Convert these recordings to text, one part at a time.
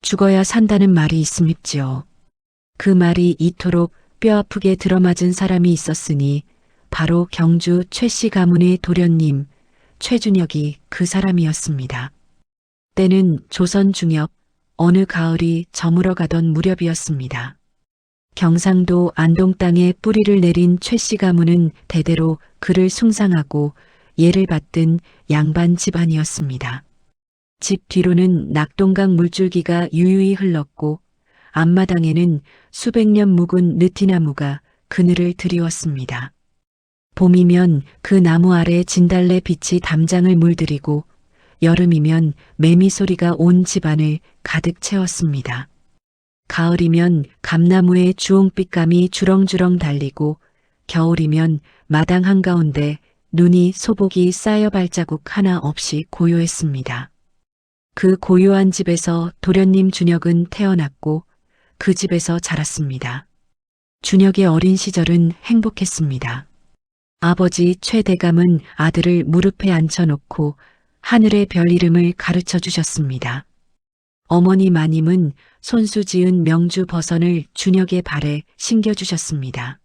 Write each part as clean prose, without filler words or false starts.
죽어야 산다는 말이 있음입지요. 그 말이 이토록 뼈아프게 들어맞은 사람이 있었으니 바로 경주 최씨 가문의 도련님 최준혁이 그 사람이었습니다. 때는 조선 중엽 어느 가을이 저물어 가던 무렵이었습니다. 경상도 안동 땅에 뿌리를 내린 최씨 가문은 대대로 그를 숭상하고 예를 받든 양반 집안이었습니다. 집 뒤로는 낙동강 물줄기가 유유히 흘렀고 앞마당에는 수백 년 묵은 느티나무가 그늘을 드리웠습니다. 봄이면 그 나무 아래 진달래 빛이 담장을 물들이고 여름이면 매미 소리가 온 집안을 가득 채웠습니다. 가을이면 감나무에 주홍빛감이 주렁주렁 달리고 겨울이면 마당 한가운데 눈이 소복이 쌓여 발자국 하나 없이 고요했습니다. 그 고요한 집에서 도련님 준혁은 태어났고 그 집에서 자랐습니다. 준혁의 어린 시절은 행복했습니다. 아버지 최대감은 아들을 무릎에 앉혀놓고 하늘의 별 이름을 가르쳐 주셨습니다. 어머니 마님은 손수 지은 명주 버선을 준혁의 발에 신겨주셨습니다.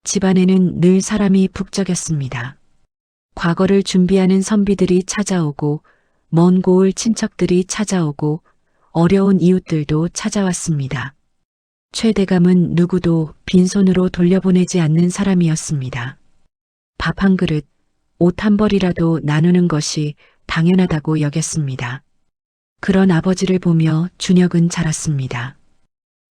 집안에는 늘 사람이 북적였습니다. 과거를 준비하는 선비들이 찾아오고 먼 고을 친척들이 찾아오고 어려운 이웃들도 찾아왔습니다. 최대감은 누구도 빈손으로 돌려보내지 않는 사람이었습니다. 밥 한 그릇, 옷 한 벌이라도 나누는 것이 당연하다고 여겼습니다. 그런 아버지를 보며 준혁은 자랐습니다.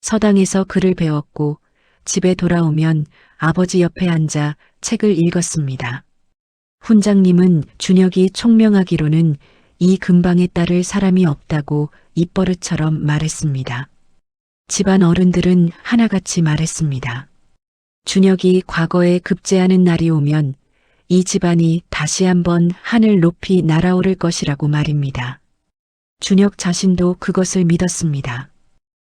서당에서 글을 배웠고 집에 돌아오면 아버지 옆에 앉아 책을 읽었습니다. 훈장님은 준혁이 총명하기로는 이 근방에 따를 사람이 없다고 입버릇처럼 말했습니다. 집안 어른들은 하나같이 말했습니다. 준혁이 과거에 급제하는 날이 오면 이 집안이 다시 한번 하늘 높이 날아오를 것이라고 말입니다. 준혁 자신도 그것을 믿었습니다.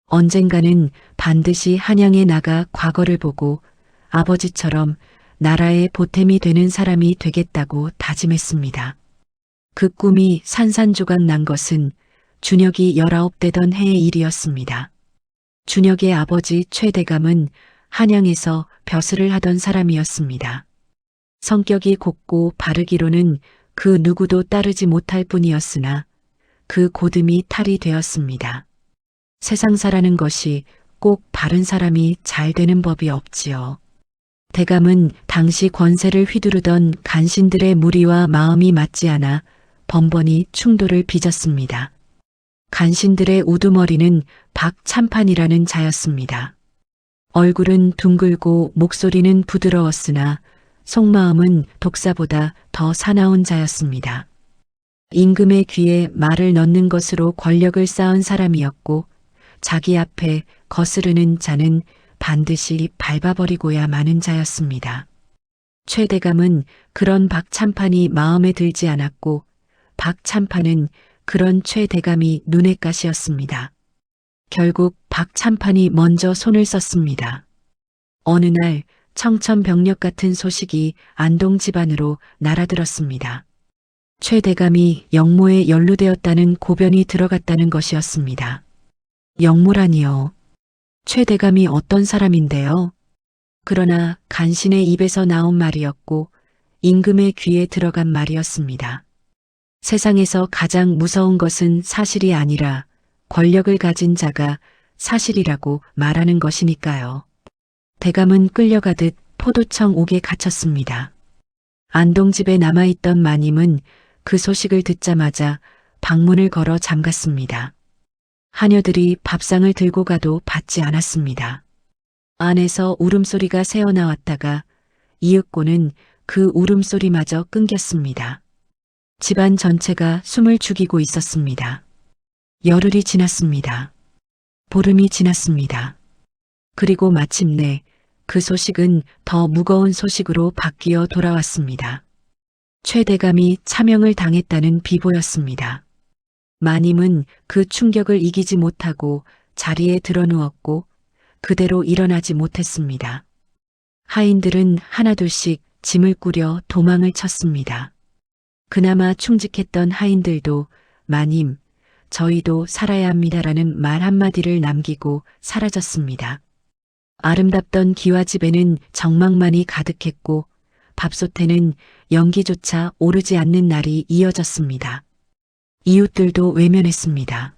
언젠가는 반드시 한양에 나가 과거를 보고 아버지처럼 나라의 보탬이 되는 사람이 되겠다고 다짐했습니다. 그 꿈이 산산조각 난 것은 준혁이 19되던 해의 일이었습니다. 준혁의 아버지 최대감은 한양에서 벼슬을 하던 사람이었습니다. 성격이 곱고 바르기로는 그 누구도 따르지 못할 뿐이었으나 그 고듬이 탈이 되었습니다. 세상사라는 것이 꼭 바른 사람이 잘 되는 법이 없지요. 대감은 당시 권세를 휘두르던 간신들의 무리와 마음이 맞지 않아 번번이 충돌을 빚었습니다. 간신들의 우두머리는 박참판이라는 자였습니다. 얼굴은 둥글고 목소리는 부드러웠으나 속마음은 독사보다 더 사나운 자였습니다. 임금의 귀에 말을 넣는 것으로 권력을 쌓은 사람이었고 자기 앞에 거스르는 자는 반드시 밟아버리고야 마는 자였습니다. 최대감은 그런 박참판이 마음에 들지 않았고 박참판은 그런 최대감이 눈엣 가시였습니다. 결국 박참판이 먼저 손을 썼습니다. 어느 날 청천벽력 같은 소식이 안동 집안으로 날아들었습니다. 최대감이 영모에 연루되었다는 고변이 들어갔다는 것이었습니다. 영모라니요. 최대감이 어떤 사람인데요? 그러나 간신의 입에서 나온 말이었고 임금의 귀에 들어간 말이었습니다. 세상에서 가장 무서운 것은 사실이 아니라 권력을 가진 자가 사실이라고 말하는 것이니까요. 대감은 끌려가듯 포도청 옥에 갇혔습니다. 안동집에 남아있던 마님은 그 소식을 듣자마자 방문을 걸어 잠갔습니다. 하녀들이 밥상을 들고 가도 받지 않았습니다. 안에서 울음소리가 새어나왔다가 이윽고는 그 울음소리마저 끊겼습니다. 집안 전체가 숨을 죽이고 있었습니다. 열흘이 지났습니다. 보름이 지났습니다. 그리고 마침내 그 소식은 더 무거운 소식으로 바뀌어 돌아왔습니다. 최대감이 차명을 당했다는 비보였습니다. 마님은 그 충격을 이기지 못하고 자리에 드러누웠고 그대로 일어나지 못했습니다. 하인들은 하나둘씩 짐을 꾸려 도망을 쳤습니다. 그나마 충직했던 하인들도 마님, 저희도 살아야 합니다라는 말 한마디를 남기고 사라졌습니다. 아름답던 기와집에는 정막만이 가득했고 밥솥에는 연기조차 오르지 않는 날이 이어졌습니다. 이웃들도 외면했습니다.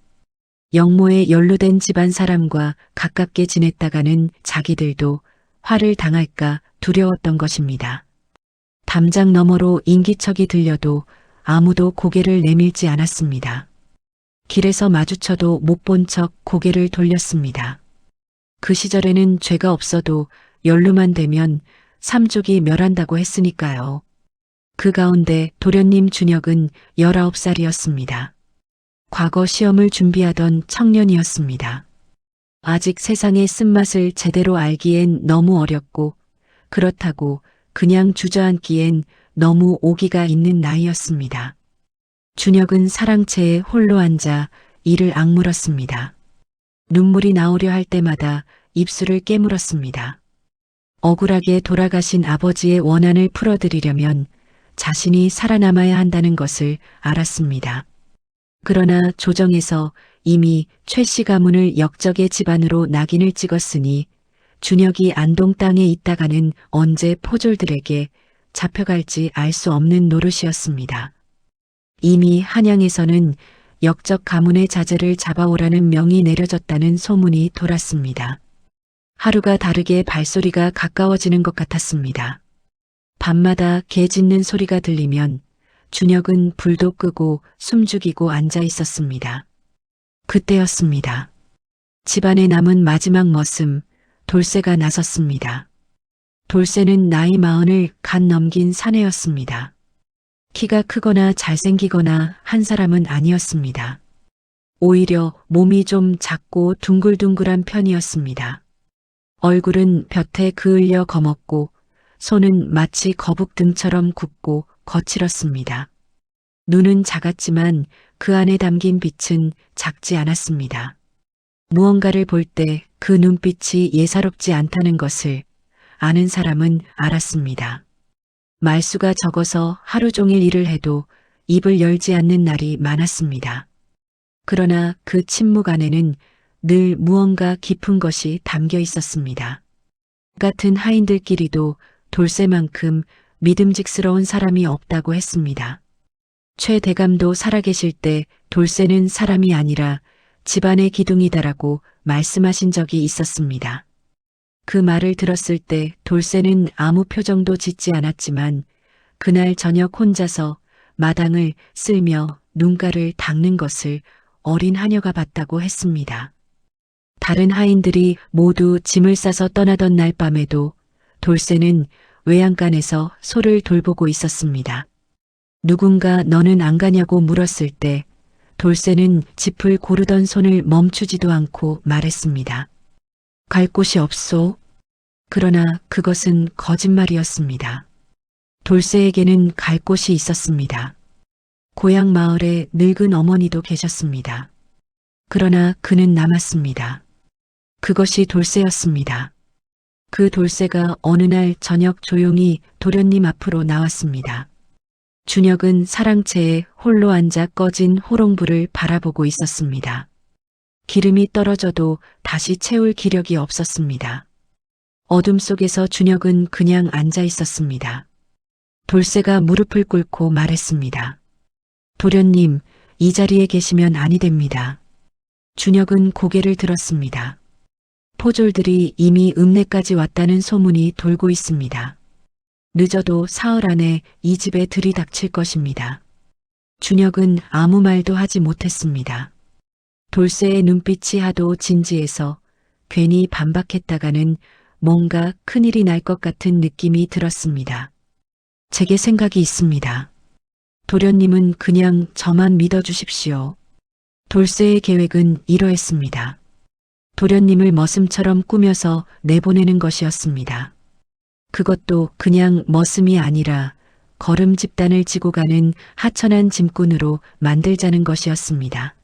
영모에 연루된 집안 사람과 가깝게 지냈다가는 자기들도 화를 당할까 두려웠던 것입니다. 담장 너머로 인기척이 들려도 아무도 고개를 내밀지 않았습니다. 길에서 마주쳐도 못 본 척 고개를 돌렸습니다. 그 시절에는 죄가 없어도 연루만 되면 삼족이 멸한다고 했으니까요. 그 가운데 도련님 준혁은 19살이었습니다. 과거 시험을 준비하던 청년이었습니다. 아직 세상의 쓴맛을 제대로 알기엔 너무 어렸고 그렇다고 그냥 주저앉기엔 너무 오기가 있는 나이였습니다. 준혁은 사랑채에 홀로 앉아 이를 악물었습니다. 눈물이 나오려 할 때마다 입술을 깨물었습니다. 억울하게 돌아가신 아버지의 원한을 풀어드리려면 자신이 살아남아야 한다는 것을 알았습니다. 그러나 조정에서 이미 최 씨 가문을 역적의 집안으로 낙인을 찍었으니 준혁이 안동 땅에 있다가는 언제 포졸들에게 잡혀갈지 알 수 없는 노릇이었습니다. 이미 한양에서는 역적 가문의 자제를 잡아오라는 명이 내려졌다는 소문이 돌았습니다. 하루가 다르게 발소리가 가까워지는 것 같았습니다. 밤마다 개 짖는 소리가 들리면 준혁은 불도 끄고 숨죽이고 앉아 있었습니다. 그때였습니다. 집안에 남은 마지막 머슴, 돌쇠가 나섰습니다. 돌쇠는 나이 40을 갓 넘긴 사내였습니다. 키가 크거나 잘생기거나 한 사람은 아니었습니다. 오히려 몸이 좀 작고 둥글둥글한 편이었습니다. 얼굴은 볕에 그을려 검었고 손은 마치 거북등처럼 굽고 거칠었습니다. 눈은 작았지만 그 안에 담긴 빛은 작지 않았습니다. 무언가를 볼 때 그 눈빛이 예사롭지 않다는 것을 아는 사람은 알았습니다. 말수가 적어서 하루 종일 일을 해도 입을 열지 않는 날이 많았습니다. 그러나 그 침묵 안에는 늘 무언가 깊은 것이 담겨 있었습니다. 같은 하인들끼리도 돌쇠만큼 믿음직스러운 사람이 없다고 했습니다. 최 대감도 살아계실 때 돌쇠는 사람이 아니라 집안의 기둥이다라고 말씀하신 적이 있었습니다. 그 말을 들었을 때 돌쇠는 아무 표정도 짓지 않았지만 그날 저녁 혼자서 마당을 쓸며 눈가를 닦는 것을 어린 하녀가 봤다고 했습니다. 다른 하인들이 모두 짐을 싸서 떠나던 날 밤에도 돌쇠는 외양간에서 소를 돌보고 있었습니다. 누군가 너는 안 가냐고 물었을 때 돌쇠는 짚을 고르던 손을 멈추지도 않고 말했습니다. 갈 곳이 없소. 그러나 그것은 거짓말이었습니다. 돌쇠에게는 갈 곳이 있었습니다. 고향 마을에 늙은 어머니도 계셨습니다. 그러나 그는 남았습니다. 그것이 돌쇠였습니다. 그 돌쇠가 어느 날 저녁 조용히 도련님 앞으로 나왔습니다. 준혁은 사랑채에 홀로 앉아 꺼진 호롱불을 바라보고 있었습니다. 기름이 떨어져도 다시 채울 기력이 없었습니다. 어둠 속에서 준혁은 그냥 앉아 있었습니다. 돌쇠가 무릎을 꿇고 말했습니다. 도련님, 이 자리에 계시면 아니 됩니다. 준혁은 고개를 들었습니다. 포졸들이 이미 읍내까지 왔다는 소문이 돌고 있습니다. 늦어도 사흘 안에 이 집에 들이닥칠 것입니다. 준혁은 아무 말도 하지 못했습니다. 돌쇠의 눈빛이 하도 진지해서 괜히 반박했다가는 뭔가 큰일이 날 것 같은 느낌이 들었습니다. 제게 생각이 있습니다. 도련님은 그냥 저만 믿어주십시오. 돌쇠의 계획은 이러했습니다. 도련님을 머슴처럼 꾸며서 내보내는 것이었습니다. 그것도 그냥 머슴이 아니라 거름 집단을 지고 가는 하천한 짐꾼으로 만들자는 것이었습니다.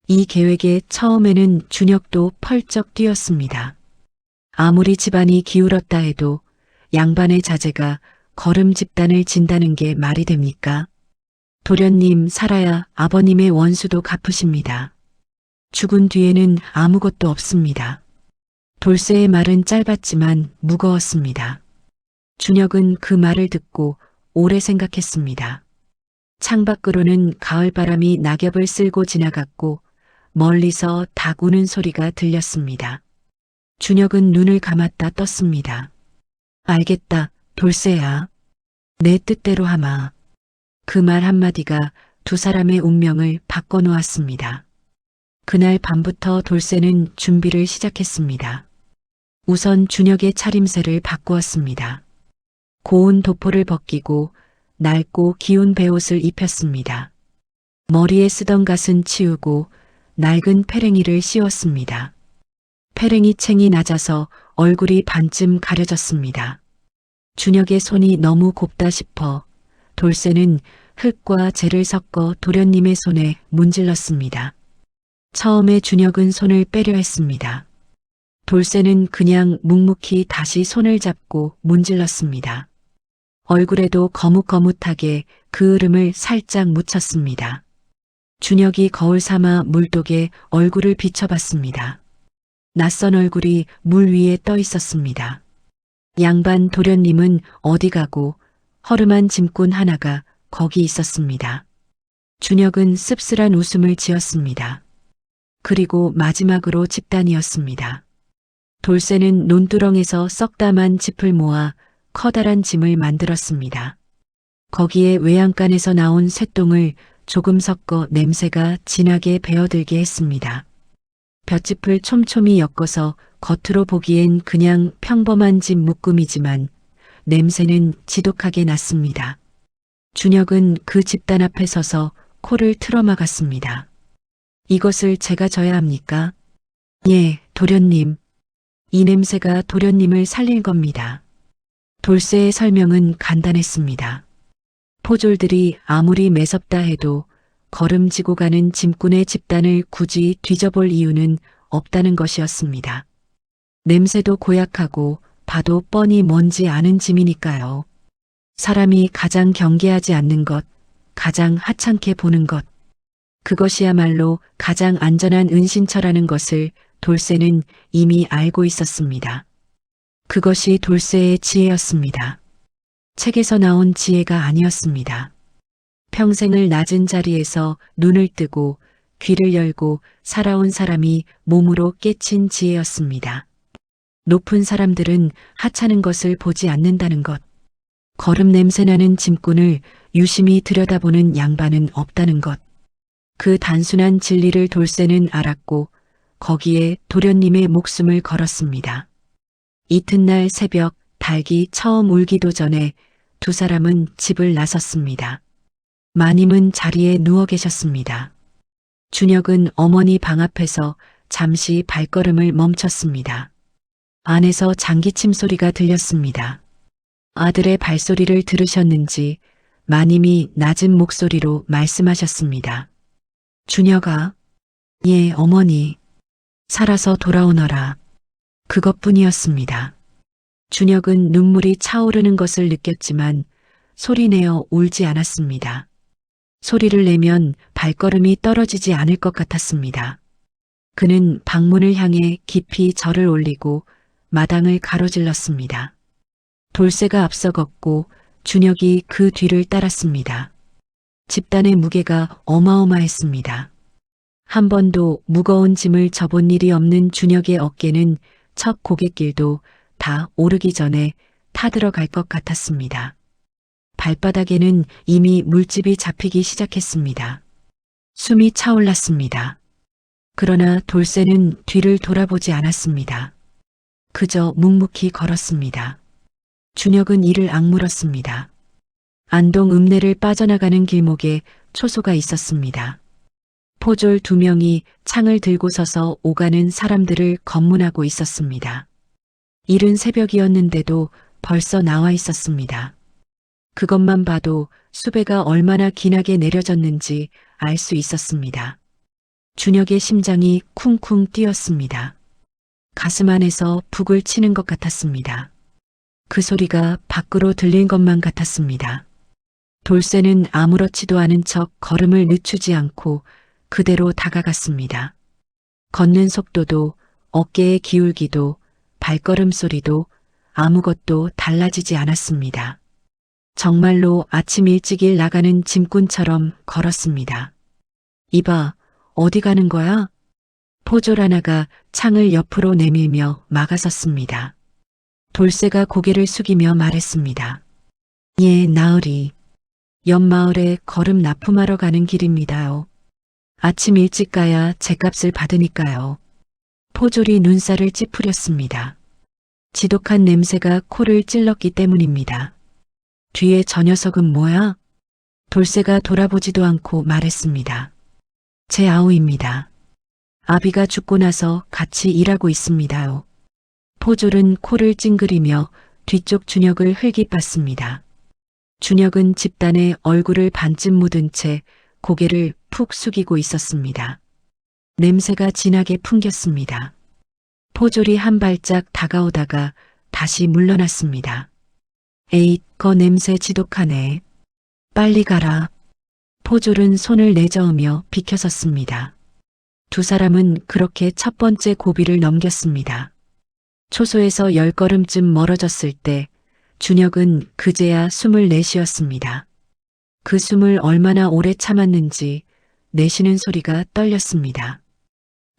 이 계획에 처음에는 준혁도 펄쩍 뛰었습니다. 아무리 집안이 기울었다 해도 양반의 자제가 거름 집단을 진다는 게 말이 됩니까? 도련님 살아야 아버님의 원수도 갚으십니다. 죽은 뒤에는 아무것도 없습니다. 돌쇠의 말은 짧았지만 무거웠습니다. 준혁은 그 말을 듣고 오래 생각했습니다. 창밖으로는 가을바람이 낙엽을 쓸고 지나갔고 멀리서 닭 우는 소리가 들렸습니다. 준혁은 눈을 감았다 떴습니다. 알겠다, 돌쇠야. 내 뜻대로 하마. 그 말 한마디가 두 사람의 운명을 바꿔놓았습니다. 그날 밤부터 돌쇠는 준비를 시작했습니다. 우선 준혁의 차림새를 바꾸었습니다. 고운 도포를 벗기고 낡고 기운 베옷을 입혔습니다. 머리에 쓰던 갓은 치우고 낡은 페랭이를 씌웠습니다. 페랭이 챙이 낮아서 얼굴이 반쯤 가려졌습니다. 준혁의 손이 너무 곱다 싶어 돌쇠는 흙과 재를 섞어 도련님의 손에 문질렀습니다. 처음에 준혁은 손을 빼려 했습니다. 돌쇠는 그냥 묵묵히 다시 손을 잡고 문질렀습니다. 얼굴에도 거뭇거뭇하게 그 으름을 살짝 묻혔습니다. 준혁이 거울 삼아 물독에 얼굴을 비춰봤습니다. 낯선 얼굴이 물 위에 떠 있었습니다. 양반 도련님은 어디 가고 허름한 짐꾼 하나가 거기 있었습니다. 준혁은 씁쓸한 웃음을 지었습니다. 그리고 마지막으로 집단이었습니다. 돌쇠는 논두렁에서 썩다만 짚을 모아 커다란 짐을 만들었습니다. 거기에 외양간에서 나온 쇠똥을 조금 섞어 냄새가 진하게 배어들게 했습니다. 볏짚을 촘촘히 엮어서 겉으로 보기엔 그냥 평범한 집 묶음이지만 냄새는 지독하게 났습니다. 준혁은 그 집단 앞에 서서 코를 틀어막았습니다. 이것을 제가 져야 합니까? 예, 도련님. 이 냄새가 도련님을 살릴 겁니다. 돌쇠의 설명은 간단했습니다. 포졸들이 아무리 매섭다 해도 걸음지고 가는 짐꾼의 집단을 굳이 뒤져볼 이유는 없다는 것이었습니다. 냄새도 고약하고 봐도 뻔히 뭔지 아는 짐이니까요. 사람이 가장 경계하지 않는 것, 가장 하찮게 보는 것, 그것이야말로 가장 안전한 은신처라는 것을 돌쇠는 이미 알고 있었습니다. 그것이 돌쇠의 지혜였습니다. 책에서 나온 지혜가 아니었습니다. 평생을 낮은 자리에서 눈을 뜨고 귀를 열고 살아온 사람이 몸으로 깨친 지혜였습니다. 높은 사람들은 하찮은 것을 보지 않는다는 것, 거름 냄새나는 짐꾼을 유심히 들여다보는 양반은 없다는 것, 그 단순한 진리를 돌쇠는 알았고 거기에 도련님의 목숨을 걸었습니다. 이튿날 새벽 닭이 처음 울기도 전에 두 사람은 집을 나섰습니다. 마님은 자리에 누워 계셨습니다. 준혁은 어머니 방 앞에서 잠시 발걸음을 멈췄습니다. 안에서 장기침 소리가 들렸습니다. 아들의 발소리를 들으셨는지 마님이 낮은 목소리로 말씀하셨습니다. 준혁아, 예, 어머니. 살아서 돌아오너라. 그것뿐이었습니다. 준혁은 눈물이 차오르는 것을 느꼈지만 소리내어 울지 않았습니다. 소리를 내면 발걸음이 떨어지지 않을 것 같았습니다. 그는 방문을 향해 깊이 절을 올리고 마당을 가로질렀습니다. 돌쇠가 앞서 걷고 준혁이 그 뒤를 따랐습니다. 집단의 무게가 어마어마했습니다. 한 번도 무거운 짐을 져본 일이 없는 준혁의 어깨는 첫 고갯길도 다 오르기 전에 타들어갈 것 같았습니다. 발바닥에는 이미 물집이 잡히기 시작했습니다. 숨이 차올랐습니다. 그러나 돌쇠는 뒤를 돌아보지 않았습니다. 그저 묵묵히 걸었습니다. 준혁은 이를 악물었습니다. 안동 읍내를 빠져나가는 길목에 초소가 있었습니다. 포졸 2명이 창을 들고 서서 오가는 사람들을 검문하고 있었습니다. 이른 새벽이었는데도 벌써 나와 있었습니다. 그것만 봐도 수배가 얼마나 기나게 내려졌는지 알 수 있었습니다. 준혁의 심장이 쿵쿵 뛰었습니다. 가슴 안에서 북을 치는 것 같았습니다. 그 소리가 밖으로 들린 것만 같았습니다. 돌쇠는 아무렇지도 않은 척 걸음을 늦추지 않고 그대로 다가갔습니다. 걷는 속도도, 어깨의 기울기도, 발걸음 소리도 아무것도 달라지지 않았습니다. 정말로 아침 일찍 나가는 짐꾼처럼 걸었습니다. 이봐, 어디 가는 거야? 포졸 하나가 창을 옆으로 내밀며 막아섰습니다. 돌쇠가 고개를 숙이며 말했습니다. 예, 나으리. 옆마을에 걸음 납품하러 가는 길입니다요. 아침 일찍 가야 죗값을 받으니까요. 포졸이 눈살을 찌푸렸습니다. 지독한 냄새가 코를 찔렀기 때문입니다. 뒤에 저 녀석은 뭐야? 돌쇠가 돌아보지도 않고 말했습니다. 제 아우입니다. 아비가 죽고 나서 같이 일하고 있습니다요. 포졸은 코를 찡그리며 뒤쪽 준혁을 흘깃봤습니다. 준혁은 집단의 얼굴을 반쯤 묻은 채 고개를 푹 숙이고 있었습니다. 냄새가 진하게 풍겼습니다. 포졸이 한 발짝 다가오다가 다시 물러났습니다. 에잇, 거 냄새 지독하네. 빨리 가라. 포졸은 손을 내저으며 비켜섰습니다. 두 사람은 그렇게 첫 번째 고비를 넘겼습니다. 초소에서 10걸음쯤 멀어졌을 때 준혁은 그제야 숨을 내쉬었습니다. 그 숨을 얼마나 오래 참았는지 내쉬는 소리가 떨렸습니다.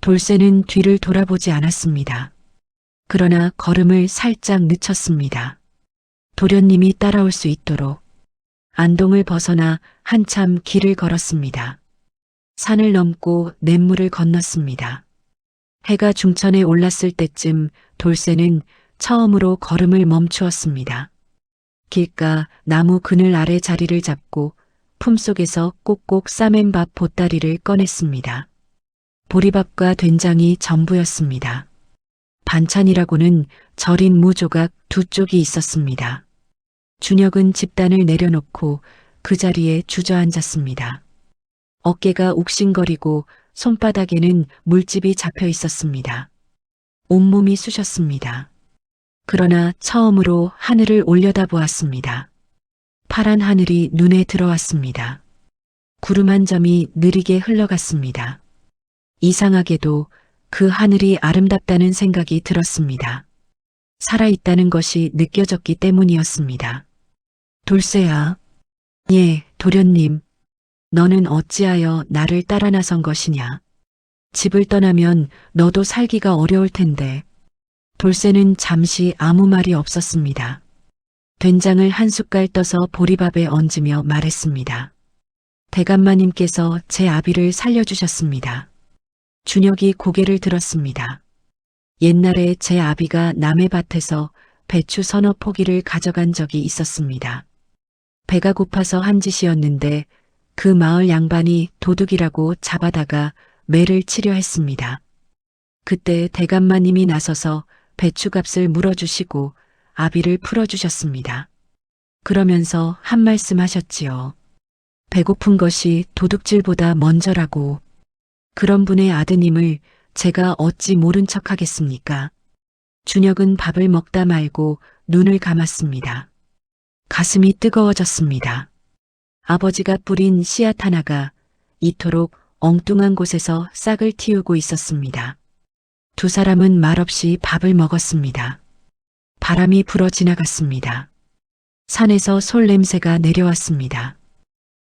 돌쇠는 뒤를 돌아보지 않았습니다. 그러나 걸음을 살짝 늦췄습니다. 도련님이 따라올 수 있도록 안동을 벗어나 한참 길을 걸었습니다. 산을 넘고 냇물을 건넜습니다. 해가 중천에 올랐을 때쯤 돌쇠는 처음으로 걸음을 멈추었습니다. 길가 나무 그늘 아래 자리를 잡고 품속에서 꼭꼭 싸맨 밥 보따리를 꺼냈습니다. 보리밥과 된장이 전부였습니다. 반찬이라고는 절인 무 조각 2쪽이 있었습니다. 준혁은 집단을 내려놓고 그 자리에 주저앉았습니다. 어깨가 욱신거리고 손바닥에는 물집이 잡혀 있었습니다. 온몸이 쑤셨습니다. 그러나 처음으로 하늘을 올려다보았습니다. 파란 하늘이 눈에 들어왔습니다. 구름 한 점이 느리게 흘러갔습니다. 이상하게도 그 하늘이 아름답다는 생각이 들었습니다. 살아있다는 것이 느껴졌기 때문이었습니다. 돌쇠야. 예, 도련님. 너는 어찌하여 나를 따라 나선 것이냐. 집을 떠나면 너도 살기가 어려울 텐데. 돌쇠는 잠시 아무 말이 없었습니다. 된장을 한 숟갈 떠서 보리밥에 얹으며 말했습니다. 대감마님께서 제 아비를 살려주셨습니다. 준혁이 고개를 들었습니다. 옛날에 제 아비가 남의 밭에서 배추 서너 포기를 가져간 적이 있었습니다. 배가 고파서 한 짓이었는데 그 마을 양반이 도둑이라고 잡아다가 매를 치려 했습니다. 그때 대감마님이 나서서 배추값을 물어주시고 아비를 풀어주셨습니다. 그러면서 한 말씀 하셨지요. 배고픈 것이 도둑질보다 먼저라고. 그런 분의 아드님을 제가 어찌 모른 척 하겠습니까? 준혁은 밥을 먹다 말고 눈을 감았습니다. 가슴이 뜨거워졌습니다. 아버지가 뿌린 씨앗 하나가 이토록 엉뚱한 곳에서 싹을 틔우고 있었습니다. 두 사람은 말없이 밥을 먹었습니다. 바람이 불어 지나갔습니다. 산에서 솔 냄새가 내려왔습니다.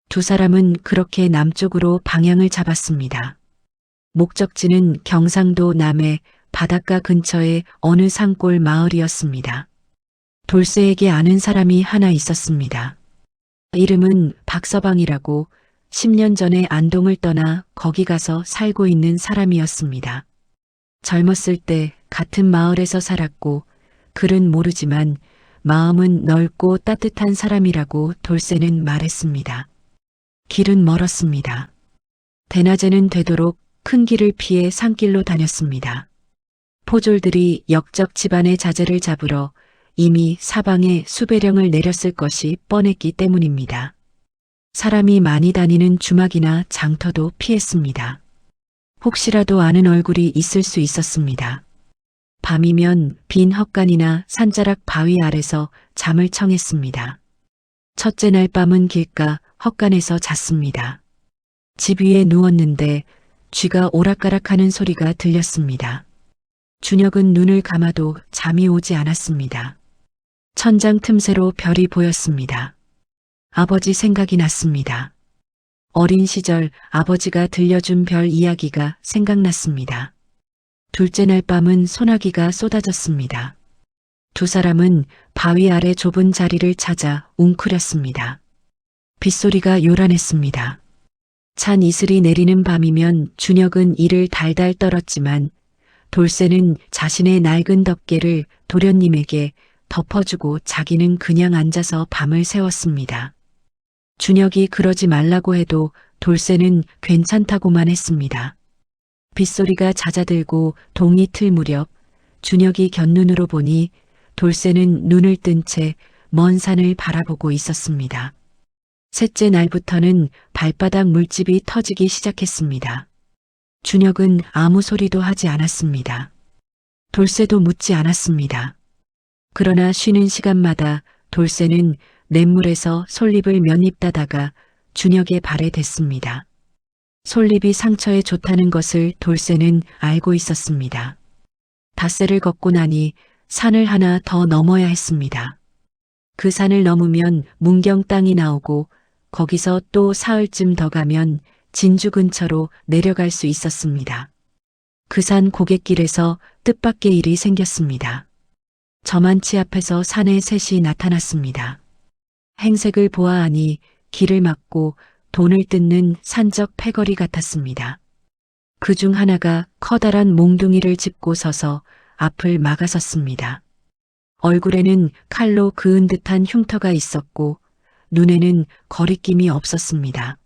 두 사람은 그렇게 남쪽으로 방향을 잡았습니다. 목적지는 경상도 남해 바닷가 근처의 어느 산골 마을이었습니다. 돌쇠에게 아는 사람이 하나 있었습니다. 이름은 박서방이라고 10년 전에 안동을 떠나 거기 가서 살고 있는 사람이었습니다. 젊었을 때 같은 마을에서 살았고 글은 모르지만 마음은 넓고 따뜻한 사람이라고 돌쇠는 말했습니다. 길은 멀었습니다. 대낮에는 되도록 큰 길을 피해 산길로 다녔습니다. 포졸들이 역적 집안의 자재를 잡으러 이미 사방에 수배령을 내렸을 것이 뻔했기 때문입니다. 사람이 많이 다니는 주막이나 장터도 피했습니다. 혹시라도 아는 얼굴이 있을 수 있었습니다. 밤이면 빈 헛간이나 산자락 바위 아래서 잠을 청했습니다. 첫째 날 밤은 길가 헛간에서 잤습니다. 집 위에 누웠는데 쥐가 오락가락하는 소리가 들렸습니다. 준혁은 눈을 감아도 잠이 오지 않았습니다. 천장 틈새로 별이 보였습니다. 아버지 생각이 났습니다. 어린 시절 아버지가 들려준 별 이야기가 생각났습니다. 둘째 날 밤은 소나기가 쏟아졌습니다. 두 사람은 바위 아래 좁은 자리를 찾아 웅크렸습니다. 빗소리가 요란했습니다. 찬 이슬이 내리는 밤이면 준혁은 이를 달달 떨었지만 돌쇠는 자신의 낡은 덮개를 도련님에게 덮어주고 자기는 그냥 앉아서 밤을 새웠습니다. 준혁이 그러지 말라고 해도 돌쇠는 괜찮다고만 했습니다. 빗소리가 잦아들고 동이 틀 무렵 준혁이 곁눈으로 보니 돌쇠는 눈을 뜬 채 먼 산을 바라보고 있었습니다. 셋째 날부터는 발바닥 물집이 터지기 시작했습니다. 준혁은 아무 소리도 하지 않았습니다. 돌쇠도 묻지 않았습니다. 그러나 쉬는 시간마다 돌쇠는 냇물에서 솔잎을 몇 입 따다가 준혁의 발에 댔습니다. 솔잎이 상처에 좋다는 것을 돌쇠는 알고 있었습니다. 닷새를 걷고 나니 산을 하나 더 넘어야 했습니다. 그 산을 넘으면 문경 땅이 나오고 거기서 또 사흘쯤 더 가면 진주 근처로 내려갈 수 있었습니다. 그 산 고갯길에서 뜻밖의 일이 생겼습니다. 저만치 앞에서 산에 셋이 나타났습니다. 행색을 보아하니 길을 막고 돈을 뜯는 산적 패거리 같았습니다. 그 중 하나가 커다란 몽둥이를 짚고 서서 앞을 막아섰습니다. 얼굴에는 칼로 그은 듯한 흉터가 있었고 눈에는 거리낌이 없었습니다.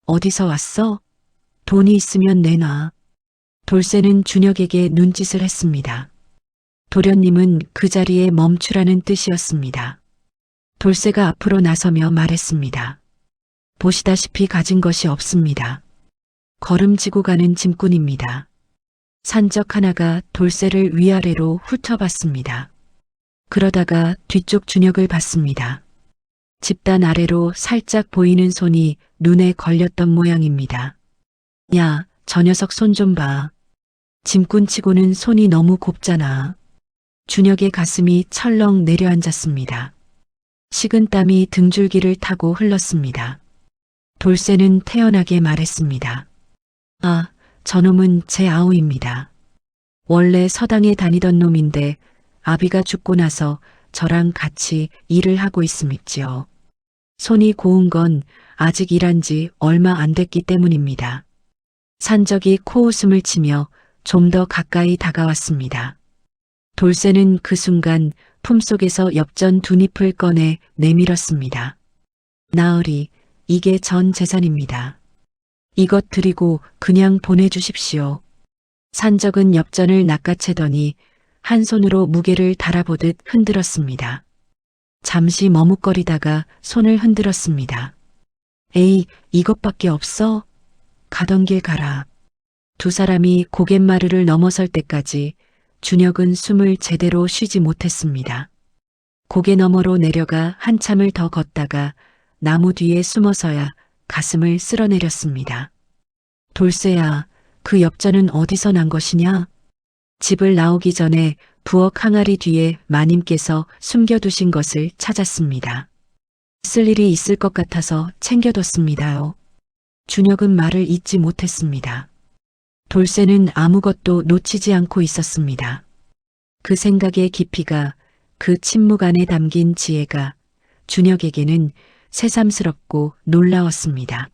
어디서 왔어? 돈이 있으면 내놔. 돌쇠는 준혁에게 눈짓을 했습니다. 도련님은 그 자리에 멈추라는 뜻이었습니다. 돌쇠가 앞으로 나서며 말했습니다. 보시다시피 가진 것이 없습니다. 걸음지고 가는 짐꾼입니다. 산적 하나가 돌쇠를 위아래로 훑어봤습니다. 그러다가 뒤쪽 준혁을 봤습니다. 집단 아래로 살짝 보이는 손이 눈에 걸렸던 모양입니다. 야, 저 녀석 손 좀 봐. 짐꾼치고는 손이 너무 곱잖아. 준혁의 가슴이 철렁 내려앉았습니다. 식은땀이 등줄기를 타고 흘렀습니다. 돌쇠는 태연하게 말했습니다. 아, 저놈은 제 아우입니다. 원래 서당에 다니던 놈인데 아비가 죽고 나서 저랑 같이 일을 하고 있음있지요. 손이 고운 건 아직 일한 지 얼마 안 됐기 때문입니다. 산적이 코웃음을 치며 좀 더 가까이 다가왔습니다. 돌쇠는 그 순간 품속에서 엽전 두 잎을 꺼내 내밀었습니다. 나으리, 이게 전 재산입니다. 이것 드리고 그냥 보내주십시오. 산적은 엽전을 낚아채더니 한 손으로 무게를 달아보듯 흔들었습니다. 잠시 머뭇거리다가 손을 흔들었습니다. 에이, 이것밖에 없어? 가던 길 가라. 두 사람이 고갯마루를 넘어설 때까지 준혁은 숨을 제대로 쉬지 못했습니다. 고개 너머로 내려가 한참을 더 걷다가 나무 뒤에 숨어서야 가슴을 쓸어내렸습니다. 돌쇠야, 그 엽전은 어디서 난 것이냐? 집을 나오기 전에 부엌 항아리 뒤에 마님께서 숨겨두신 것을 찾았습니다. 쓸 일이 있을 것 같아서 챙겨뒀습니다요. 준혁은 말을 잇지 못했습니다. 돌쇠는 아무것도 놓치지 않고 있었습니다. 그 생각의 깊이가, 그 침묵 안에 담긴 지혜가 준혁에게는 새삼스럽고 놀라웠습니다.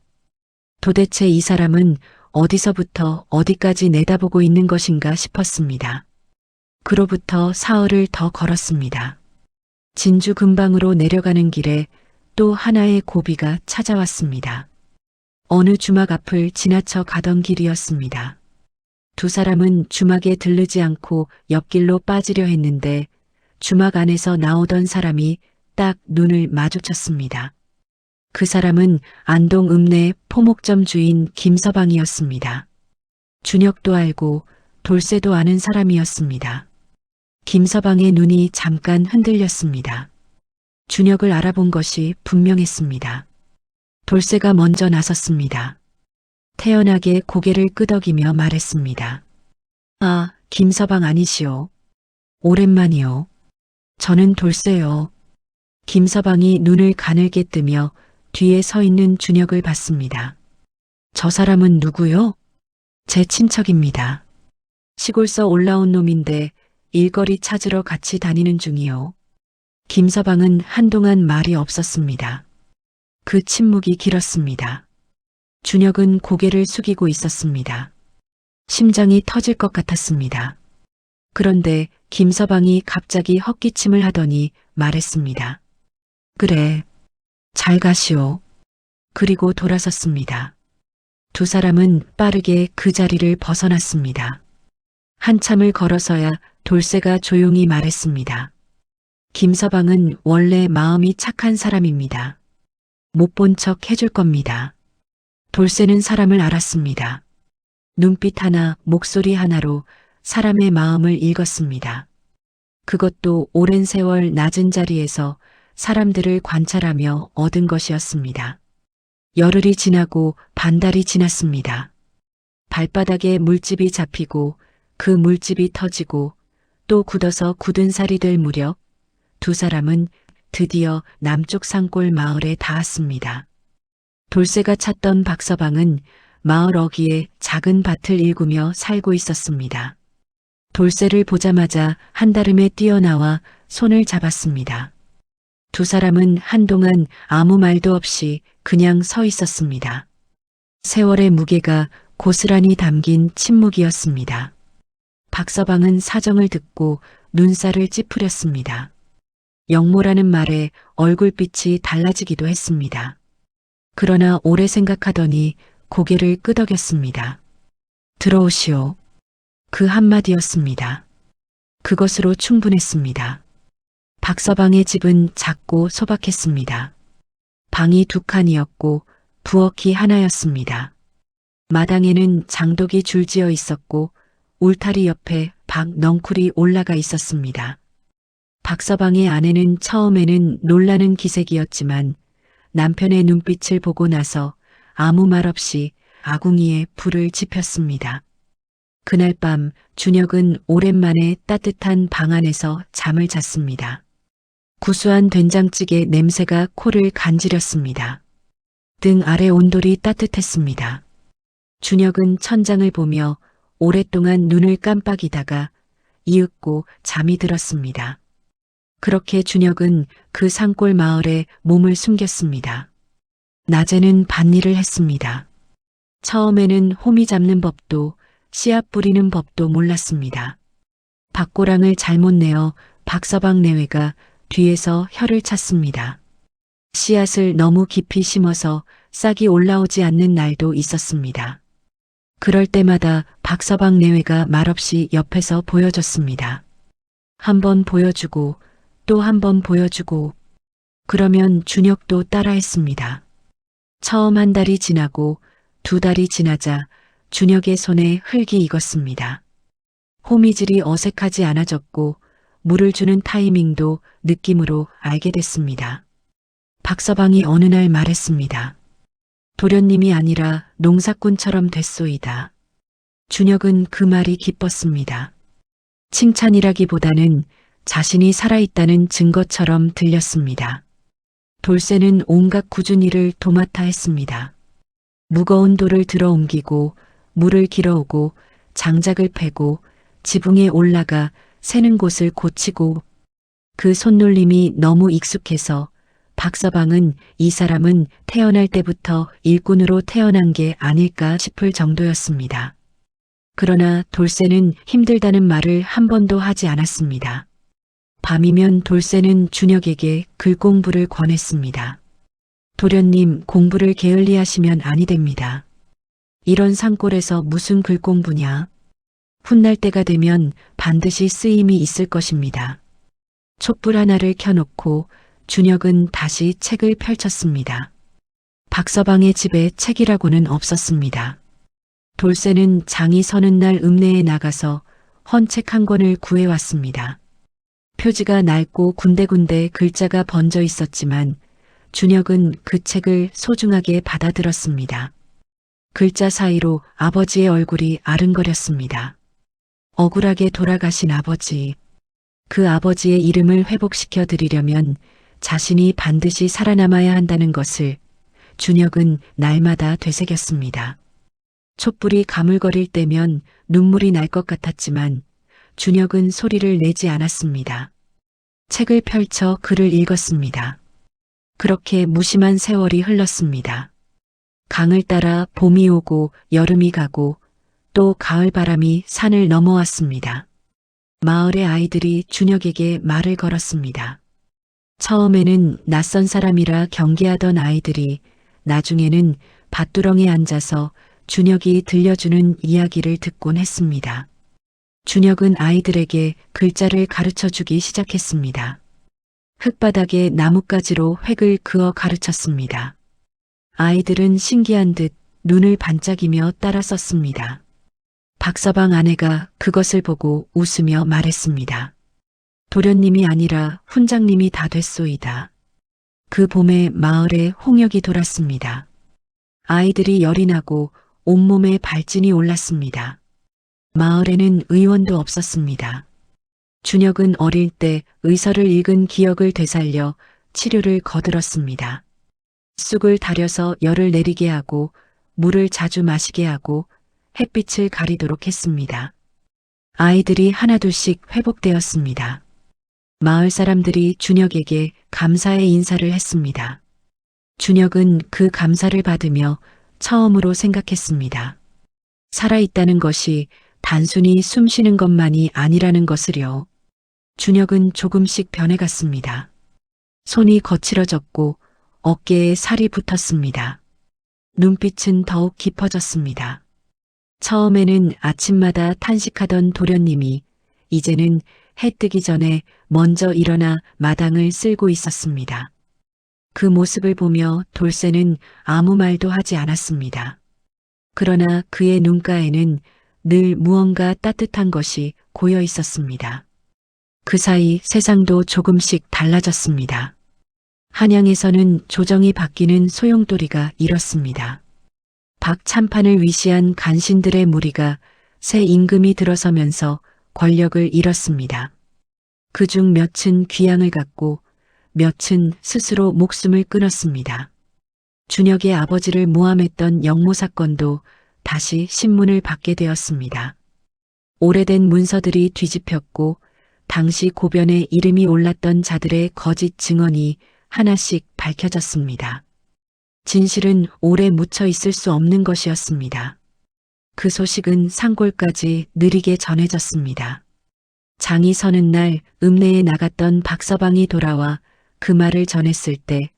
도대체 이 사람은 어디서부터 어디까지 내다보고 있는 것인가 싶었습니다. 그로부터 사흘을 더 걸었습니다. 진주 근방으로 내려가는 길에 또 하나의 고비가 찾아왔습니다. 어느 주막 앞을 지나쳐 가던 길이었습니다. 두 사람은 주막에 들르지 않고 옆길로 빠지려 했는데 주막 안에서 나오던 사람이 딱 눈을 마주쳤습니다. 그 사람은 안동 읍내 포목점 주인 김서방이었습니다. 준혁도 알고 돌쇠도 아는 사람이었습니다. 김서방의 눈이 잠깐 흔들렸습니다. 준혁을 알아본 것이 분명했습니다. 돌쇠가 먼저 나섰습니다. 태연하게 고개를 끄덕이며 말했습니다. 아, 김서방 아니시오. 오랜만이요. 저는 돌쇠요. 김서방이 눈을 가늘게 뜨며 뒤에 서 있는 준혁을 봤습니다. 저 사람은 누구요? 제 친척입니다. 시골서 올라온 놈인데 일거리 찾으러 같이 다니는 중이요. 김서방은 한동안 말이 없었습니다. 그 침묵이 길었습니다. 준혁은 고개를 숙이고 있었습니다. 심장이 터질 것 같았습니다. 그런데 김서방이 갑자기 헛기침을 하더니 말했습니다. 그래, 잘 가시오. 그리고 돌아섰습니다. 두 사람은 빠르게 그 자리를 벗어났습니다. 한참을 걸어서야 돌쇠가 조용히 말했습니다. 김서방은 원래 마음이 착한 사람입니다. 못 본 척 해줄 겁니다. 돌쇠는 사람을 알았습니다. 눈빛 하나, 목소리 하나로 사람의 마음을 읽었습니다. 그것도 오랜 세월 낮은 자리에서 사람들을 관찰하며 얻은 것이었습니다. 열흘이 지나고 반달이 지났습니다. 발바닥에 물집이 잡히고 그 물집이 터지고 또 굳어서 굳은 살이 될 무렵 두 사람은 드디어 남쪽 산골 마을에 닿았습니다. 돌쇠가 찾던 박서방은 마을 어귀에 작은 밭을 일구며 살고 있었습니다. 돌쇠를 보자마자 한달음에 뛰어나와 손을 잡았습니다. 두 사람은 한동안 아무 말도 없이 그냥 서 있었습니다. 세월의 무게가 고스란히 담긴 침묵이었습니다. 박서방은 사정을 듣고 눈살을 찌푸렸습니다. 영모라는 말에 얼굴빛이 달라지기도 했습니다. 그러나 오래 생각하더니 고개를 끄덕였습니다. 들어오시오. 그 한마디였습니다. 그것으로 충분했습니다. 박서방의 집은 작고 소박했습니다. 방이 두 칸이었고 부엌이 하나였습니다. 마당에는 장독이 줄지어 있었고 울타리 옆에 박 넝쿨이 올라가 있었습니다. 박서방의 아내는 처음에는 놀라는 기색이었지만 남편의 눈빛을 보고 나서 아무 말 없이 아궁이에 불을 지폈습니다. 그날 밤 준혁은 오랜만에 따뜻한 방 안에서 잠을 잤습니다. 구수한 된장찌개 냄새가 코를 간지렸습니다. 등 아래 온돌이 따뜻했습니다. 준혁은 천장을 보며 오랫동안 눈을 깜빡이다가 이윽고 잠이 들었습니다. 그렇게 준혁은 그 산골 마을에 몸을 숨겼습니다. 낮에는 밭일을 했습니다. 처음에는 호미 잡는 법도 씨앗 뿌리는 법도 몰랐습니다. 밭고랑을 잘못 내어 박서방 내외가 뒤에서 혀를 찼습니다. 씨앗을 너무 깊이 심어서 싹이 올라오지 않는 날도 있었습니다. 그럴 때마다 박서방 내외가 말없이 옆에서 보여줬습니다. 한 번 보여주고 또 한 번 보여주고 그러면 준혁도 따라했습니다. 처음 한 달이 지나고 두 달이 지나자 준혁의 손에 흙이 익었습니다. 호미질이 어색하지 않아졌고 물을 주는 타이밍도 느낌으로 알게 됐습니다. 박서방이 어느 날 말했습니다. 도련님이 아니라 농사꾼처럼 됐소이다. 준혁은 그 말이 기뻤습니다. 칭찬이라기보다는 자신이 살아있다는 증거처럼 들렸습니다. 돌쇠는 온갖 굳은 일을 도맡아 했습니다. 무거운 돌을 들어 옮기고 물을 길어오고 장작을 패고 지붕에 올라가 새는 곳을 고치고 그 손놀림이 너무 익숙해서 박서방은 이 사람은 태어날 때부터 일꾼으로 태어난 게 아닐까 싶을 정도였습니다. 그러나 돌쇠는 힘들다는 말을 한 번도 하지 않았습니다. 밤이면 돌쇠는 준혁에게 글 공부를 권했습니다. 도련님, 공부를 게을리하시면 아니 됩니다. 이런 산골에서 무슨 글 공부냐? 훗날 때가 되면 반드시 쓰임이 있을 것입니다. 촛불 하나를 켜놓고 준혁은 다시 책을 펼쳤습니다. 박서방의 집에 책이라고는 없었습니다. 돌쇠는 장이 서는 날 읍내에 나가서 헌책 한 권을 구해왔습니다. 표지가 낡고 군데군데 글자가 번져 있었지만 준혁은 그 책을 소중하게 받아들었습니다. 글자 사이로 아버지의 얼굴이 아른거렸습니다. 억울하게 돌아가신 아버지. 그 아버지의 이름을 회복시켜 드리려면 자신이 반드시 살아남아야 한다는 것을 준혁은 날마다 되새겼습니다. 촛불이 가물거릴 때면 눈물이 날 것 같았지만 준혁은 소리를 내지 않았습니다. 책을 펼쳐 글을 읽었습니다. 그렇게 무심한 세월이 흘렀습니다. 강을 따라 봄이 오고 여름이 가고 또 가을 바람이 산을 넘어왔습니다. 마을의 아이들이 준혁에게 말을 걸었습니다. 처음에는 낯선 사람이라 경계하던 아이들이 나중에는 밭두렁에 앉아서 준혁이 들려주는 이야기를 듣곤 했습니다. 준혁은 아이들에게 글자를 가르쳐 주기 시작했습니다. 흙바닥에 나뭇가지로 획을 그어 가르쳤습니다. 아이들은 신기한 듯 눈을 반짝이며 따라 썼습니다. 박서방 아내가 그것을 보고 웃으며 말했습니다. 도련님이 아니라 훈장님이 다 됐소이다. 그 봄에 마을에 홍역이 돌았습니다. 아이들이 열이 나고 온몸에 발진이 올랐습니다. 마을에는 의원도 없었습니다. 준혁은 어릴 때 의서를 읽은 기억을 되살려 치료를 거들었습니다. 쑥을 다려서 열을 내리게 하고 물을 자주 마시게 하고 햇빛을 가리도록 했습니다. 아이들이 하나둘씩 회복되었습니다. 마을 사람들이 준혁에게 감사의 인사를 했습니다. 준혁은 그 감사를 받으며 처음으로 생각했습니다. 살아있다는 것이 단순히 숨 쉬는 것만이 아니라는 것을요. 준혁은 조금씩 변해갔습니다. 손이 거칠어졌고 어깨에 살이 붙었습니다. 눈빛은 더욱 깊어졌습니다. 처음에는 아침마다 탄식하던 도련님이 이제는 해 뜨기 전에 먼저 일어나 마당을 쓸고 있었습니다. 그 모습을 보며 돌쇠는 아무 말도 하지 않았습니다. 그러나 그의 눈가에는 늘 무언가 따뜻한 것이 고여 있었습니다. 그 사이 세상도 조금씩 달라졌습니다. 한양에서는 조정이 바뀌는 소용돌이가 일었습니다. 박참판을 위시한 간신들의 무리가 새 임금이 들어서면서 권력을 잃었습니다. 그중 몇은 귀양을 갖고 몇은 스스로 목숨을 끊었습니다. 준혁의 아버지를 모함했던 영모 사건도 다시 신문을 받게 되었습니다. 오래된 문서들이 뒤집혔고 당시 고변에 이름이 올랐던 자들의 거짓 증언이 하나씩 밝혀졌습니다. 진실은 오래 묻혀 있을 수 없는 것이었습니다. 그 소식은 상골까지 느리게 전해졌습니다. 장이 서는 날 읍내에 나갔던 박서방이 돌아와 그 말을 전했을 때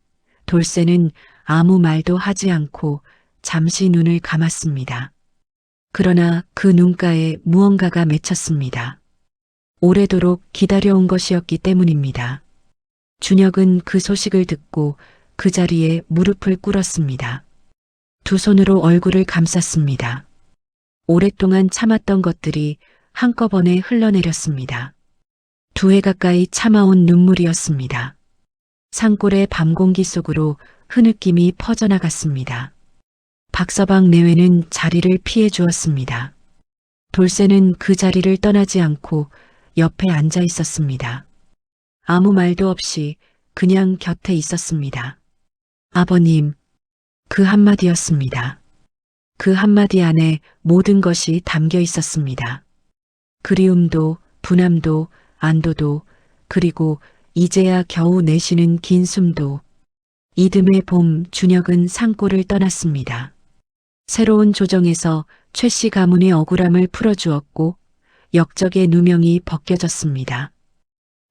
돌쇠는 아무 말도 하지 않고 잠시 눈을 감았습니다. 그러나 그 눈가에 무언가가 맺혔습니다. 오래도록 기다려온 것이었기 때문입니다. 준혁은 그 소식을 듣고 그 자리에 무릎을 꿇었습니다. 두 손으로 얼굴을 감쌌습니다. 오랫동안 참았던 것들이 한꺼번에 흘러내렸습니다. 2해 가까이 참아온 눈물이었습니다. 산골의 밤 공기 속으로 흐느낌이 퍼져나갔습니다. 박서방 내외는 자리를 피해 주었습니다. 돌쇠는 그 자리를 떠나지 않고 옆에 앉아 있었습니다. 아무 말도 없이 그냥 곁에 있었습니다. 아버님, 그 한마디였습니다. 그 한마디 안에 모든 것이 담겨 있었습니다. 그리움도, 분함도, 안도도, 그리고 이제야 겨우 내쉬는 긴 숨도. 이듬해 봄 준혁은 산골을 떠났습니다. 새로운 조정에서 최 씨 가문의 억울함을 풀어주었고 역적의 누명이 벗겨졌습니다.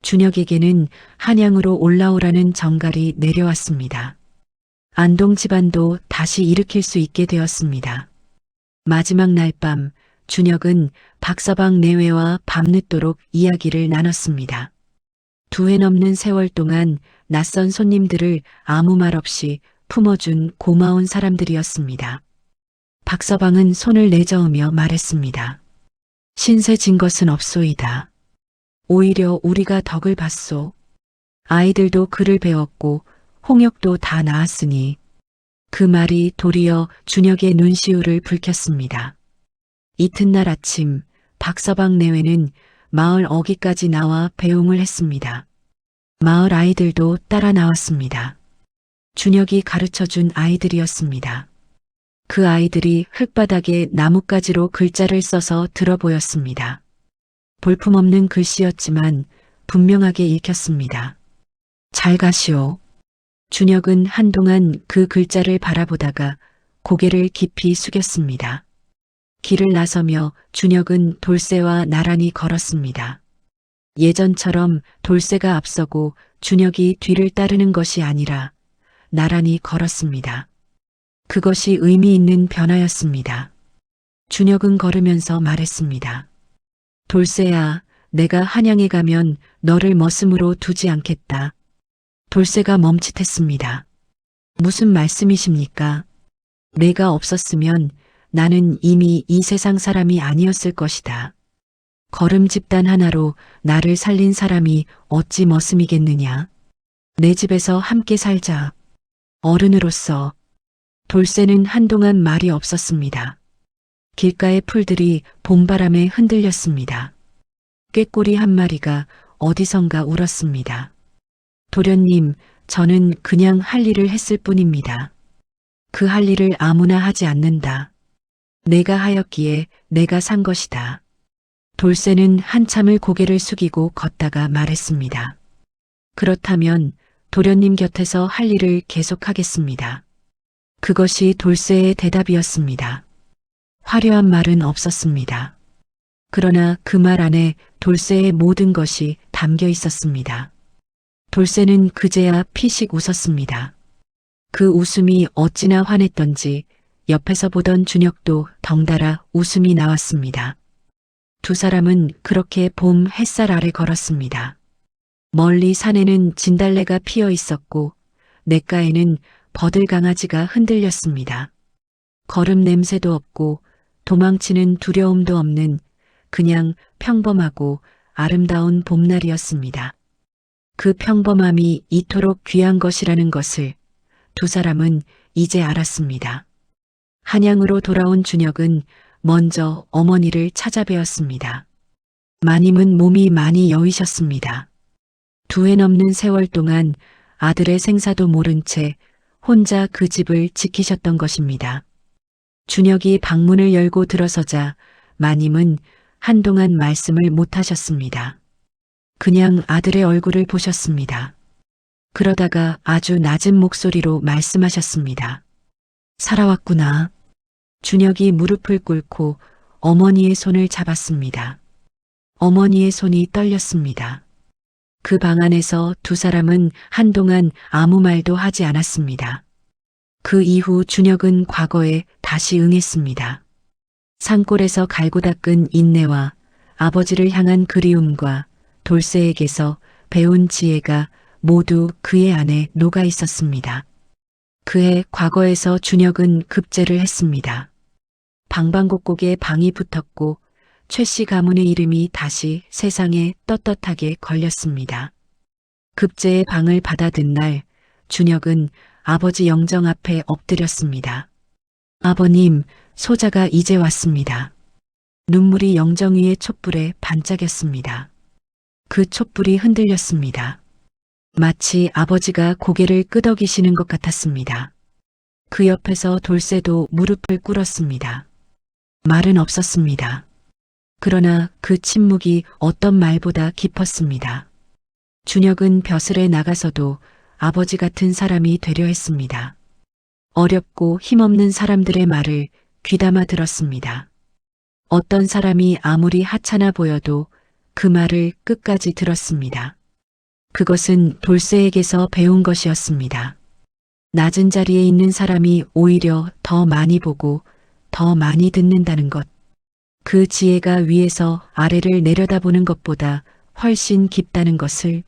준혁에게는 한양으로 올라오라는 정갈이 내려왔습니다. 안동 집안도 다시 일으킬 수 있게 되었습니다. 마지막 날 밤 준혁은 박서방 내외와 밤늦도록 이야기를 나눴습니다. 2해 넘는 세월 동안 낯선 손님들을 아무 말 없이 품어준 고마운 사람들이었습니다. 박서방은 손을 내저으며 말했습니다. 신세 진 것은 없소이다. 오히려 우리가 덕을 봤소. 아이들도 글을 배웠고 홍역도 다 나았으니 그 말이 도리어 준혁의 눈시울을 붉혔습니다. 이튿날 아침 박서방 내외는 마을 어귀까지 나와 배웅을 했습니다. 마을 아이들도 따라 나왔습니다. 준혁이 가르쳐준 아이들이었습니다. 그 아이들이 흙바닥에 나뭇가지로 글자를 써서 들어 보였습니다. 볼품없는 글씨였지만 분명하게 읽혔습니다. 잘 가시오. 준혁은 한동안 그 글자를 바라보다가 고개를 깊이 숙였습니다. 길을 나서며 준혁은 돌쇠와 나란히 걸었습니다. 예전처럼 돌쇠가 앞서고 준혁이 뒤를 따르는 것이 아니라 나란히 걸었습니다. 그것이 의미 있는 변화였습니다. 준혁은 걸으면서 말했습니다. 돌쇠야, 내가 한양에 가면 너를 머슴으로 두지 않겠다. 돌쇠가 멈칫했습니다. 무슨 말씀이십니까? 내가 없었으면 나는 이미 이 세상 사람이 아니었을 것이다. 걸음 집단 하나로 나를 살린 사람이 어찌 머슴이겠느냐. 내 집에서 함께 살자. 어른으로서. 돌쇠는 한동안 말이 없었습니다. 길가의 풀들이 봄바람에 흔들렸습니다. 꾀꼬리 한 마리가 어디선가 울었습니다. 도련님, 저는 그냥 할 일을 했을 뿐입니다. 그 할 일을 아무나 하지 않는다. 내가 하였기에 내가 산 것이다. 돌쇠는 한참을 고개를 숙이고 걷다가 말했습니다. 그렇다면 도련님 곁에서 할 일을 계속하겠습니다. 그것이 돌쇠의 대답이었습니다. 화려한 말은 없었습니다. 그러나 그 말 안에 돌쇠의 모든 것이 담겨 있었습니다. 돌쇠는 그제야 피식 웃었습니다. 그 웃음이 어찌나 환했던지 옆에서 보던 준혁도 덩달아 웃음이 나왔습니다. 두 사람은 그렇게 봄 햇살 아래 걸었습니다. 멀리 산에는 진달래가 피어 있었고 냇가에는 버들강아지가 흔들렸습니다. 걸음 냄새도 없고 도망치는 두려움도 없는 그냥 평범하고 아름다운 봄날이었습니다. 그 평범함이 이토록 귀한 것이라는 것을 두 사람은 이제 알았습니다. 한양으로 돌아온 준혁은 먼저 어머니를 찾아뵈었습니다. 마님은 몸이 많이 여위셨습니다. 2해 넘는 세월 동안 아들의 생사도 모른 채 혼자 그 집을 지키셨던 것입니다. 준혁이 방문을 열고 들어서자 마님은 한동안 말씀을 못하셨습니다. 그냥 아들의 얼굴을 보셨습니다. 그러다가 아주 낮은 목소리로 말씀하셨습니다. 살아왔구나. 준혁이 무릎을 꿇고 어머니의 손을 잡았습니다. 어머니의 손이 떨렸습니다. 그 방 안에서 두 사람은 한동안 아무 말도 하지 않았습니다. 그 이후 준혁은 과거에 다시 응했습니다. 산골에서 갈고 닦은 인내와 아버지를 향한 그리움과 돌쇠에게서 배운 지혜가 모두 그의 안에 녹아 있었습니다. 그의 과거에서 준혁은 급제를 했습니다. 방방곡곡에 방이 붙었고 최씨 가문의 이름이 다시 세상에 떳떳하게 걸렸습니다. 급제의 방을 받아든 날 준혁은 아버지 영정 앞에 엎드렸습니다. 아버님, 소자가 이제 왔습니다. 눈물이 영정 위의 촛불에 반짝였습니다. 그 촛불이 흔들렸습니다. 마치 아버지가 고개를 끄덕이시는 것 같았습니다. 그 옆에서 돌쇠도 무릎을 꿇었습니다. 말은 없었습니다. 그러나 그 침묵이 어떤 말보다 깊었습니다. 준혁은 벼슬에 나가서도 아버지 같은 사람이 되려 했습니다. 어렵고 힘없는 사람들의 말을 귀담아 들었습니다. 어떤 사람이 아무리 하찮아 보여도 그 말을 끝까지 들었습니다. 그것은 돌쇠에게서 배운 것이었습니다. 낮은 자리에 있는 사람이 오히려 더 많이 보고 더 많이 듣는다는 것. 그 지혜가 위에서 아래를 내려다보는 것보다 훨씬 깊다는 것을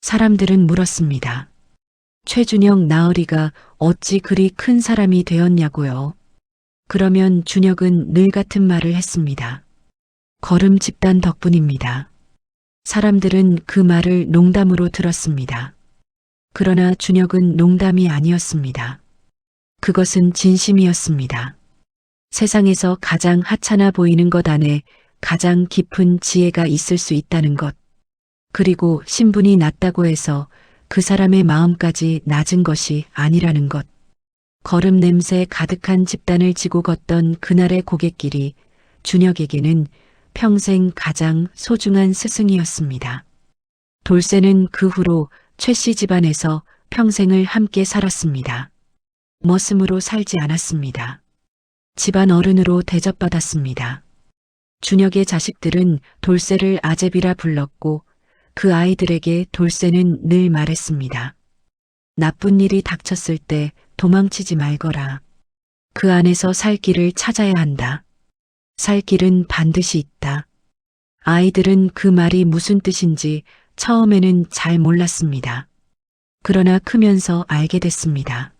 사람들은 물었습니다. 최준혁 나으리가 어찌 그리 큰 사람이 되었냐고요. 그러면 준혁은 늘 같은 말을 했습니다. 걸음 집단 덕분입니다. 사람들은 그 말을 농담으로 들었습니다. 그러나 준혁은 농담이 아니었습니다. 그것은 진심이었습니다. 세상에서 가장 하찮아 보이는 것 안에 가장 깊은 지혜가 있을 수 있다는 것. 그리고 신분이 낮다고 해서 그 사람의 마음까지 낮은 것이 아니라는 것. 거름 냄새 가득한 집단을 지고 걷던 그날의 고갯길이 준혁에게는 평생 가장 소중한 스승이었습니다. 돌쇠는 그 후로 최 씨 집안에서 평생을 함께 살았습니다. 머슴으로 살지 않았습니다. 집안 어른으로 대접받았습니다. 준혁의 자식들은 돌쇠를 아제비라 불렀고 그 아이들에게 돌쇠는 늘 말했습니다. 나쁜 일이 닥쳤을 때 도망치지 말거라. 그 안에서 살 길을 찾아야 한다. 살 길은 반드시 있다. 아이들은 그 말이 무슨 뜻인지 처음에는 잘 몰랐습니다. 그러나 크면서 알게 됐습니다.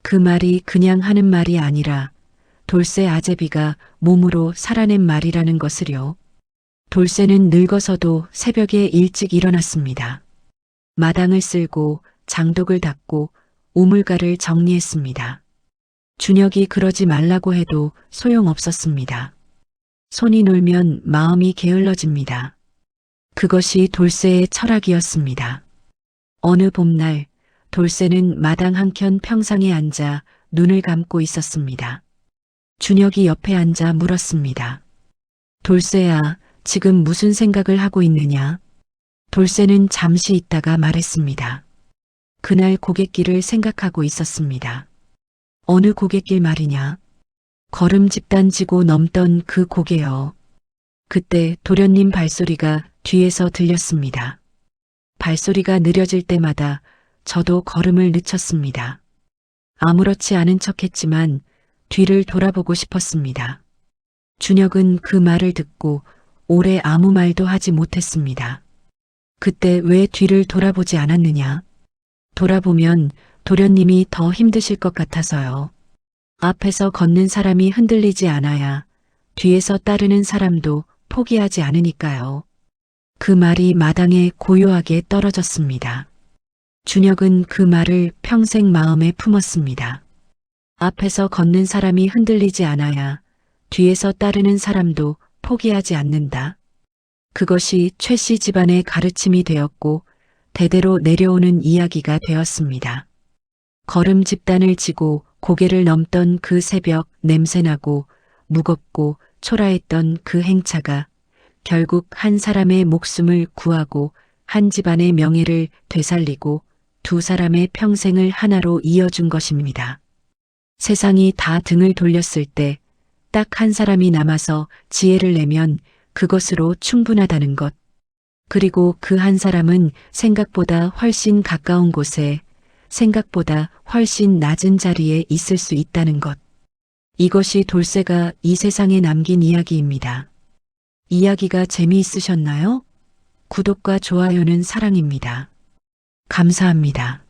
그 말이 그냥 하는 말이 아니라 돌쇠 아제비가 몸으로 살아낸 말이라는 것을요. 돌쇠는 늙어서도 새벽에 일찍 일어났습니다. 마당을 쓸고 장독을 닦고 우물가를 정리했습니다. 준혁이 그러지 말라고 해도 소용없었습니다. 손이 놀면 마음이 게을러집니다. 그것이 돌쇠의 철학이었습니다. 어느 봄날 돌쇠는 마당 한켠 평상에 앉아 눈을 감고 있었습니다. 준혁이 옆에 앉아 물었습니다. 돌쇠야, 지금 무슨 생각을 하고 있느냐? 돌쇠는 잠시 있다가 말했습니다. 그날 고갯길을 생각하고 있었습니다. 어느 고갯길 말이냐? 거름 집단 지고 넘던 그 고개요. 그때 도련님 발소리가 뒤에서 들렸습니다. 발소리가 느려질 때마다 저도 걸음을 늦췄습니다. 아무렇지 않은 척했지만 뒤를 돌아보고 싶었습니다. 준혁은 그 말을 듣고 오래 아무 말도 하지 못했습니다. 그때 왜 뒤를 돌아보지 않았느냐? 돌아보면 도련님이 더 힘드실 것 같아서요. 앞에서 걷는 사람이 흔들리지 않아야 뒤에서 따르는 사람도 포기하지 않으니까요. 그 말이 마당에 고요하게 떨어졌습니다. 준혁은 그 말을 평생 마음에 품었습니다. 앞에서 걷는 사람이 흔들리지 않아야 뒤에서 따르는 사람도 포기하지 않는다. 그것이 최 씨 집안의 가르침이 되었고 대대로 내려오는 이야기가 되었습니다. 거름 집단을 지고 고개를 넘던 그 새벽 냄새나고 무겁고 초라했던 그 행차가 결국 한 사람의 목숨을 구하고 한 집안의 명예를 되살리고 두 사람의 평생을 하나로 이어준 것입니다. 세상이 다 등을 돌렸을 때 딱 한 사람이 남아서 지혜를 내면 그것으로 충분하다는 것. 그리고 그 한 사람은 생각보다 훨씬 가까운 곳에, 생각보다 훨씬 낮은 자리에 있을 수 있다는 것. 이것이 돌쇠가 이 세상에 남긴 이야기입니다. 이야기가 재미있으셨나요? 구독과 좋아요는 사랑입니다. 감사합니다.